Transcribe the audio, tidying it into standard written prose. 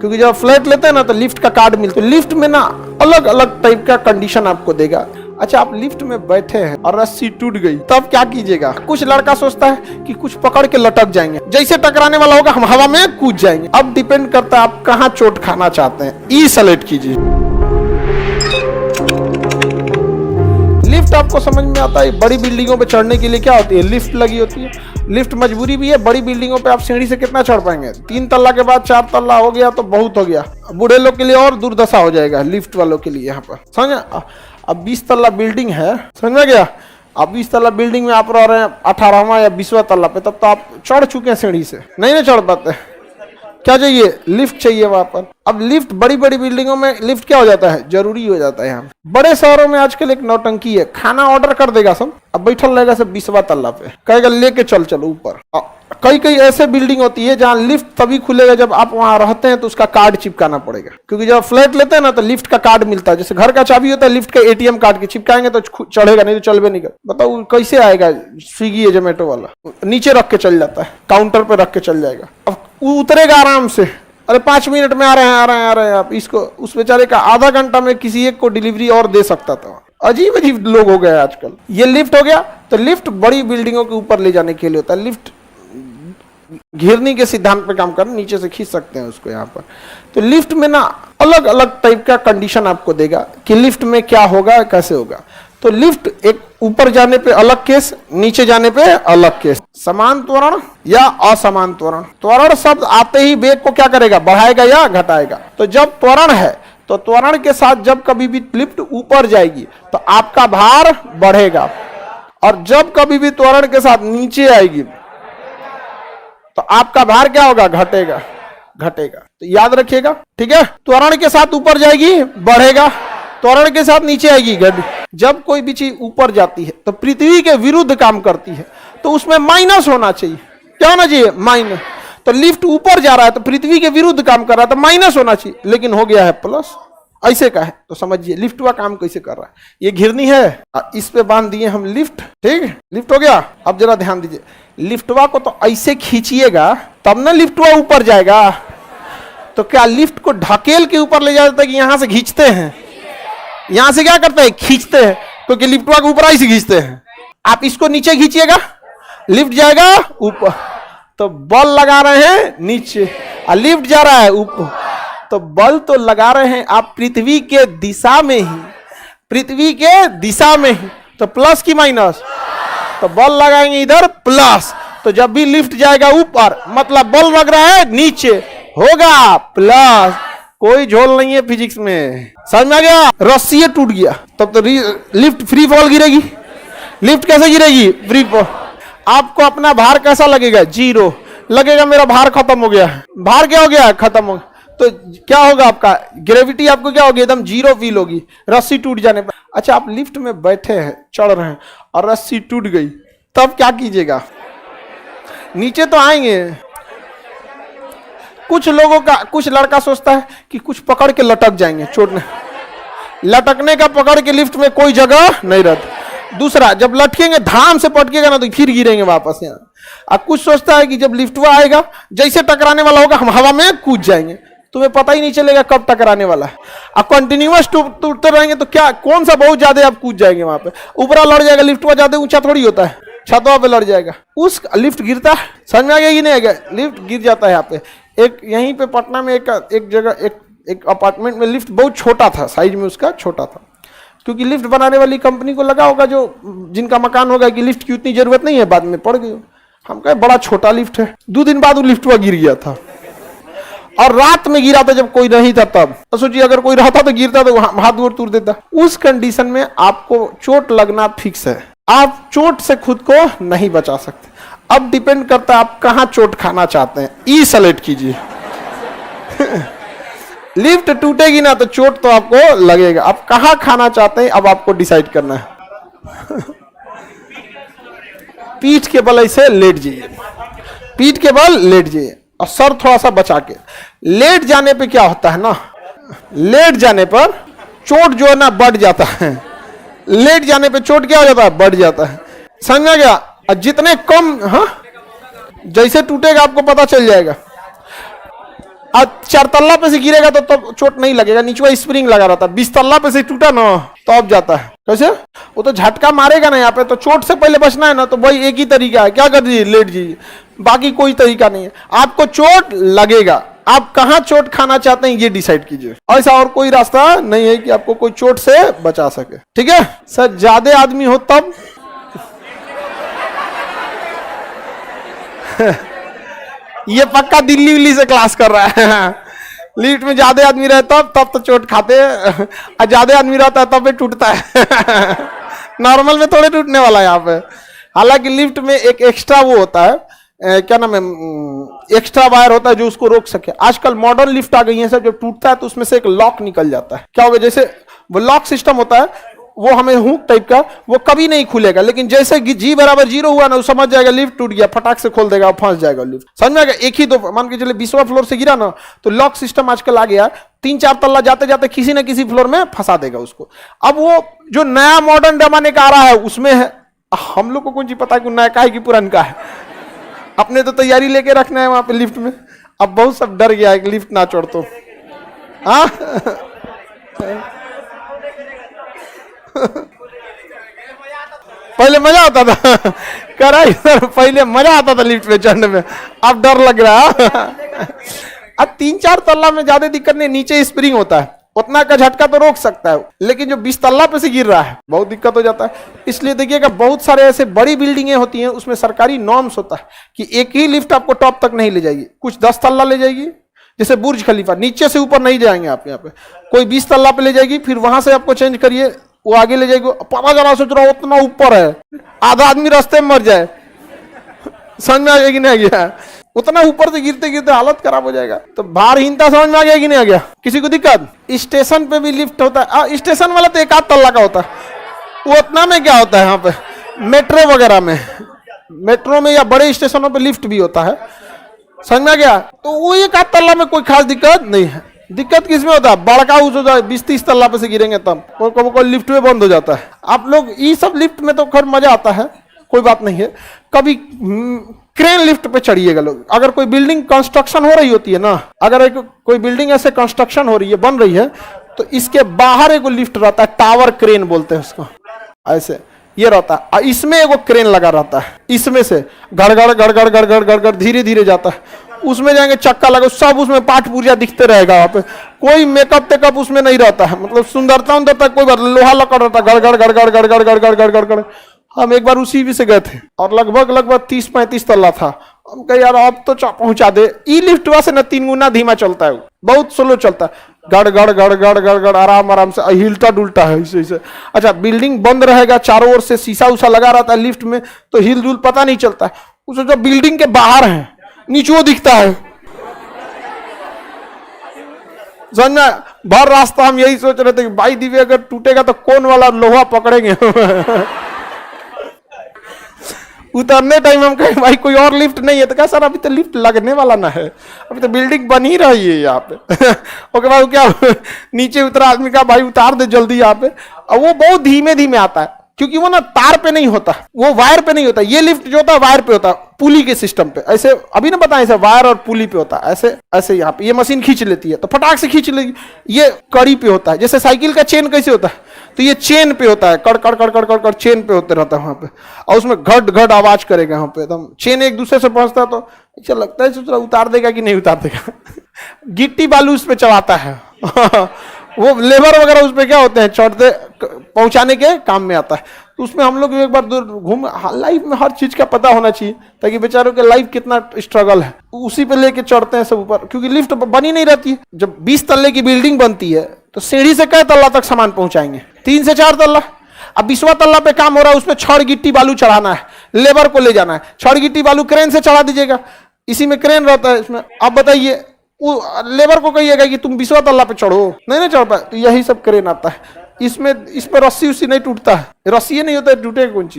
क्योंकि जब फ्लैट लेते हैं ना तो लिफ्ट का कार्ड मिलता है। लिफ्ट में ना अलग अलग टाइप का कंडीशन आपको देगा। अच्छा, आप लिफ्ट में बैठे हैं और रस्सी टूट गई, तब क्या कीजिएगा? कुछ लड़का सोचता है कि कुछ पकड़ के लटक जाएंगे, जैसे टकराने वाला होगा हम हवा में कूद जाएंगे। अब डिपेंड करता है आप कहाँ चोट खाना चाहते हैं। ई सेलेक्ट कीजिए। लिफ्ट आपको समझ में आता है। बड़ी बिल्डिंगों पे चढ़ने के लिए क्या होती है? लिफ्ट लगी होती है। लिफ्ट मजबूरी भी है। बड़ी बिल्डिंगों पे आप सीढ़ी से कितना चढ़ पाएंगे? 3 तल्ला के बाद 4 तल्ला हो गया तो बहुत हो गया। बूढ़े लोग के लिए और दुर्दशा हो जाएगा लिफ्ट वालों के लिए। यहाँ पर समझ, अब 20 तल्ला बिल्डिंग है, समझ में गया? अब 20 तल्ला बिल्डिंग में आप रह रहे हैं 18वां या 20वां तल्ला पे, तब तो आप चढ़ चुके हैं सीढ़ी से, नहीं ना चढ़ पाते। क्या चाहिए? लिफ्ट चाहिए वहां पर। अब लिफ्ट बड़ी बड़ी बिल्डिंगों में लिफ्ट क्या हो जाता है? जरूरी हो जाता है। यहाँ बड़े शहरों में आजकल एक नौटंकी है, खाना ऑर्डर कर देगा सब, अब बैठल रहेगा सब 20वां तल्ला पे, कहेगा लेके चलो ऊपर। कई कई ऐसे बिल्डिंग होती है जहाँ लिफ्ट तभी खुलेगा जब आप वहां रहते हैं, तो उसका कार्ड चिपकाना पड़ेगा। क्योंकि जब फ्लैट लेते हैं ना तो लिफ्ट का कार्ड मिलता है। जैसे घर का चाबी होता है, लिफ्ट का ATM कार्ड के चिपकाएंगे तो चढ़ेगा, नहीं तो चलबे नहीं कर। बताओ कैसे आएगा? स्विगी या जोमेटो वाला नीचे रख के चल जाता है, काउंटर पे रख के चल जाएगा। अब उतरेगा आराम से, अरे 5 मिनट में आ रहे हैं आप। इसको उस बेचारे का आधा घंटा में किसी एक को डिलीवरी और दे सकता था। अजीब अजीब लोग हो गए आजकल। ये लिफ्ट हो गया। तो लिफ्ट बड़ी बिल्डिंगों के ऊपर ले जाने के लिए होता है। लिफ्ट घिरनी के सिद्धांत पे काम कर, नीचे से खींच सकते हैं उसको यहाँ पर। तो लिफ्ट में ना अलग अलग टाइप का कंडीशन आपको देगा कि लिफ्ट में क्या होगा, कैसे होगा। तो लिफ्ट एक ऊपर जाने पे अलग केस, नीचे जाने पे अलग केस। समान त्वरण या असमान त्वरण। त्वरण शब्द आते ही वेग को क्या करेगा? बढ़ाएगा या घटाएगा। तो जब त्वरण है तो त्वरण के साथ जब कभी भी लिफ्ट ऊपर जाएगी तो आपका भार बढ़ेगा, और जब कभी भी त्वरण के साथ नीचे आएगी तो आपका भार क्या होगा? घटेगा। तो याद रखिएगा, ठीक है? त्वरण के साथ ऊपर जाएगी बढ़ेगा, त्वरण के साथ नीचे आएगी घट। जब कोई भी चीज ऊपर जाती है तो पृथ्वी के विरुद्ध काम करती है, तो उसमें माइनस होना चाहिए। क्या होना चाहिए? माइनस। तो लिफ्ट ऊपर जा रहा है तो पृथ्वी के विरुद्ध काम कर रहा है, तो माइनस होना चाहिए, लेकिन हो गया है प्लस। ऐसे का है तो समझिए लिफ्ट का काम कैसे कर रहा है। ये घिरनी है, इस पे बांध दिए हम लिफ्ट, ठीक है? लिफ्ट हो गया। अब जरा ध्यान दीजिए, लिफ्टवा को तो ऐसे खींचिएगा तब ना लिफ्टवा ऊपर जाएगा। तो क्या लिफ्ट को ढकेल के ऊपर ले जाता है कि यहां से खींचते हैं? यहां से क्या करते हैं? खींचते हैं, क्योंकि लिफ्टवा को ऊपर ऐसे खींचते हैं। आप इसको नीचे खींचिएगा, लिफ्ट जाएगा ऊपर। तो बल लगा रहे हैं नीचे और लिफ्ट जा रहा है ऊपर। तो बल तो लगा रहे हैं आप पृथ्वी के दिशा में ही, पृथ्वी के दिशा में ही। तो प्लस की माइनस? तो बल लगाएंगे इधर प्लस। तो जब भी लिफ्ट जाएगा ऊपर मतलब बल लग रहा है नीचे, होगा प्लस। कोई झोल नहीं है फिजिक्स में, समझ में आ गया? रस्सी टूट गया तब तो लिफ्ट फ्री फॉल गिरेगी। लिफ्ट कैसे गिरेगी? Free fall. आपको अपना भार कैसा लगेगा? 0 लगेगा। मेरा भार खत्म हो गया है। भार क्या हो गया? खत्म हो गया। तो क्या होगा? आपका ग्रेविटी आपको क्या होगी? एकदम 0 फील होगी रस्सी टूट जाने पर। अच्छा, आप लिफ्ट में बैठे हैं, चढ़ रहे हैं और रस्सी टूट गई, तब क्या कीजिएगा? नीचे तो आएंगे। कुछ लोगों का, कुछ लड़का सोचता है कि कुछ पकड़ के लटक जाएंगे, चोटने। लटकने का पकड़ के लिफ्ट में कोई जगह नहीं रहती। दूसरा, जब लटकेंगे धाम से पटकेगा ना तो फिर गिरेंगे वापस यहाँ। अब कुछ सोचता है कि जब लिफ्टवा आएगा जैसे टकराने वाला होगा हम हवा में कूद जाएंगे, तुम्हें पता ही नहीं चलेगा कब टकराने वाला है। अब कंटिन्यूअस टूटते रहेंगे तो क्या, कौन सा बहुत ज्यादा आप कूद जाएंगे वहां पे, ऊपरा लड़ जाएगा। लिफ्टवा ज्यादा ऊंचा थोड़ी होता है, छतवा पे लड़ जाएगा। उस लिफ्ट गिरता है, समझ में आ गया कि नहीं आ गया? लिफ्ट गिर जाता है यहाँ पे। एक यहीं पे पटना में एक जगह एक अपार्टमेंट में लिफ्ट बहुत छोटा था, साइज में उसका छोटा था। क्योंकि लिफ्ट बनाने वाली कंपनी को लगा होगा, जो जिनका मकान होगा, कि लिफ्ट की उतनी जरूरत नहीं है, बाद में पड़ गई। हम कहे बड़ा छोटा लिफ्ट है। 2 दिन बाद वो लिफ्टवा गिर गया था, और रात में गिरा था जब कोई नहीं था तब। तो सोचिए अगर कोई रहता तो गिरता तो हाथ दूर तोड़ देता। उस कंडीशन में आपको चोट लगना फिक्स है। आप चोट से खुद को नहीं बचा सकते। अब डिपेंड करता है आप कहां चोट खाना चाहते हैं। ई सेलेक्ट कीजिए। लिफ्ट टूटेगी ना तो चोट तो आपको लगेगा। आप कहां खाना चाहते हैं अब आपको डिसाइड करना है। पीठ के बल ऐसे लेट जाइए, पीठ के बल लेट जाइए, और सर थोड़ा सा बचा के। लेट जाने पे क्या होता है ना, लेट जाने पर चोट जो है ना बढ़ जाता है। लेट जाने पे चोट क्या हो जाता है? बढ़ जाता है। समझ में आ गया? और जितने कम, हाँ, जैसे टूटेगा आपको पता चल जाएगा। अब 4 तल्ला पे से गिरेगा तो तब चोट नहीं लगेगा, नीचे स्प्रिंग लगा रहता है। 20 तल्ला पे से टूटा ना तो अब जाता है। कैसे? वो तो झटका मारेगा ना यहाँ पे, तो चोट से पहले बचना है ना, तो भाई एक ही तरीका है, क्या कर दीजिए, लेट जाइए, बाकी कोई तरीका नहीं है। आपको चोट लगेगा, आप कहाँ चोट खाना चाहते हैं ये डिसाइड कीजिए। ऐसा और कोई रास्ता नहीं है कि आपको कोई चोट से बचा सके। ठीक है सर, ज्यादा आदमी हो तब ये पक्का दिल्ली उल्ली से क्लास कर रहा है। लिफ्ट में ज्यादा आदमी रहता तब तो चोट खाते हैं, और ज्यादा आदमी रहता है तब भी टूटता है। नॉर्मल में थोड़े टूटने वाला है यहाँ पे। हालांकि लिफ्ट में एक एक्स्ट्रा वो होता है, क्या नाम है, एक्स्ट्रा वायर होता है जो उसको रोक सके। आजकल मॉडर्न लिफ्ट आ गई है सर, जब टूटता है तो उसमें से एक लॉक निकल जाता है। क्या होगा, जैसे वो लॉक सिस्टम होता है, वो हमें हुक टाइप का, वो कभी नहीं खुलेगा, लेकिन जैसे G = 0 हुआ ना, वो समझ जाएगा लिफ्ट टूट गया, फटाक से खोल देगा, फंस जाएगा लिफ्ट। समझ में आएगा? एक ही दो, मान के चले 20वां फ्लोर से गिरा ना, तो लॉक सिस्टम आजकल आ गया, 3-4 तल्ला जाते जाते किसी न किसी फ्लोर में फंसा देगा उसको। अब वो जो नया मॉडर्न जमाने का आ रहा है उसमें है, हम लोग को कौन सी पता है कि नया का है कि पुरान का है। अपने तो तैयारी लेके रखना है वहां पे लिफ्ट में। अब बहुत सब डर गया है कि लिफ्ट ना चढ़ तो। पहले मजा आता था, कराई सर, पहले मजा आता था लिफ्ट में चढ़ने में, अब डर लग रहा है। अब 3-4 तल्ला में ज्यादा दिक्कत नहीं, नीचे स्प्रिंग होता है, उतना का झटका तो रोक सकता है, लेकिन जो 20 तल्ला पे से गिर रहा है बहुत दिक्कत हो जाता है। इसलिए देखिएगा बहुत सारे ऐसे बड़ी बिल्डिंगें होती हैं, उसमें सरकारी नॉर्म्स होता है कि एक ही लिफ्ट आपको टॉप तक नहीं ले जाएगी, कुछ 10 तल्ला ले जाएगी। जैसे बुर्ज खलीफा, नीचे से ऊपर नहीं जाएंगे आप, यहाँ पे कोई 20 तल्ला पे ले जाएगी, फिर वहां से आपको चेंज करिए, वो आगे ले जाएगी। पता जरा सोच रहा उतना ऊपर है, आधा आदमी रास्ते में मर जाए। समझ में आ गया कि नहीं आ गया? उतना ऊपर से गिरते गिरते हालत खराब हो जाएगा। तो भारहीनता समझ में आ गया कि नहीं आ गया? किसी को दिक्कत? स्टेशन पे भी लिफ्ट होता है, स्टेशन वाला तो 1-8 तल्ला का होता है, वो उतना में क्या होता है यहाँ पे, मेट्रो वगैरह में, मेट्रो में या बड़े स्टेशनों पे लिफ्ट भी होता है। समझ में आ गया? तो वो 1-8 तल्ला में कोई खास दिक्कत नहीं है। दिक्कत किसमें होता है? बड़का हाउस हो जाए, 20-30 तल्ला पे से गिरेंगे तब कोई लिफ्ट में बंद हो जाता है। आप लोग ये सब लिफ्ट में तो खैर मजा आता है, कोई बात नहीं है। कभी क्रेन लिफ्ट पे चढ़िएगा लोग। अगर कोई बिल्डिंग कंस्ट्रक्शन हो रही होती है ना, अगर कोई बिल्डिंग ऐसे कंस्ट्रक्शन हो रही है, बन रही है, तो इसके बाहर एक लिफ्ट रहता है, टावर क्रेन बोलते हैं उसको, ऐसे ये रहता है, इसमें एगो क्रेन लगा रहता है, इसमें से गड़गड़ गड़गड़ गड़गड़ गड़गड़ धीरे धीरे जाता है। उसमें जाएंगे, चक्का लगा, सब उसमें पाठ पूर्जा दिखते रहेगा। वहाँ पे कोई मेकअप टेकअप उसमें नहीं रहता है, मतलब सुंदरता उंदरता कोई बात, लोहा लकड़ रहता है, गड़गड़ गड़गड़ गड़गड़ गड़गड़ गड़गड़ गड़गड़। हम एक बार उसी भी से गए थे और लगभग 30-35 तल्ला था। हम कहे यार अब तो पहुंचा दे। ई लिफ्ट से ना 3 गुना धीमा चलता है, बहुत स्लो चलता है, गड़ गड़ गड़ गड़ गड़ गड़ आराम आराम से, हिलता डुलता है ऐसे। अच्छा, बिल्डिंग बंद रहेगा, चारों ओर से शीशा उषा लगा रहता है लिफ्ट में, तो हिल जुल पता नहीं चलता है। उसे जो बिल्डिंग के बाहर है नीचे वो दिखता है। समझना, भर रास्ता हम यही सोच रहे थे कि भाई दिव्य अगर टूटेगा तो कौन वाला लोहा पकड़ेंगे। उतरने टाइम हम कहे भाई कोई और लिफ्ट नहीं है, तो कहा सर अभी तो लिफ्ट लगने वाला ना है, अभी तो बिल्डिंग बन ही रही है यहाँ पे। ओके भाई क्या नीचे उतरा आदमी का, भाई उतार दे जल्दी यहाँ पे। और वो बहुत धीमे धीमे आता है, क्योंकि वो ना तार पे नहीं होता, वो वायर पे नहीं होता। ये लिफ्ट जो होता है वायर पे होता है, पुली के सिस्टम पे। ऐसे अभी ना बताएं, ऐसे वायर और पुली पे होता है, ऐसे ऐसे यहाँ पे ये मशीन खींच लेती है, तो फटाक से खींच लेगी। ये कड़ी पे होता है, जैसे साइकिल का चेन कैसे होता है, तो ये चेन पे होता है, कड़ कड़ कड़ कड़ कड़ कड़ चेन पे होते रहता है वहां पे, और उसमें घट घट आवाज करेगा वहां पे, एकदम चेन एक दूसरे से पहुंचता है। तो अच्छा लगता है, सोच रहा उतार देगा कि नहीं उतार देगा। गिट्टी बालू उस पे चढ़ाता है। वो लेबर वगैरह उस पे क्या होते हैं, चढ़ते पहुंचाने के काम में आता है। तो उसमें हम लोग एक बार दूर घूम, लाइफ में हर चीज का पता होना चाहिए, ताकि बेचारों के लाइफ कितना स्ट्रगल है, उसी पे लेके चढ़ते हैं सब ऊपर, क्योंकि लिफ्ट बनी नहीं रहती है। जब 20 तल्ले की बिल्डिंग बनती है तो सीढ़ी से कई तल्ला तक सामान पहुंचाएंगे, 3 से 4 तल्ला। अब 20वां तल्ला पे काम हो रहा है, उसमें छड़ गिट्टी बालू चढ़ाना है, लेबर को ले जाना है, छड़ गिट्टी बालू क्रेन से चढ़ा दीजिएगा, इसी में क्रेन रहता है इसमें। अब बताइए, वो लेबर को कहिएगा कि तुम 20वां तल्ला पे चढ़ो, नहीं चढ़ पाए, तो यही सब क्रेन आता है। इसमें इस पर रस्सी उस्सी नहीं टूटता है, रस्सी नहीं होता है, टूटेगा कौन चीज।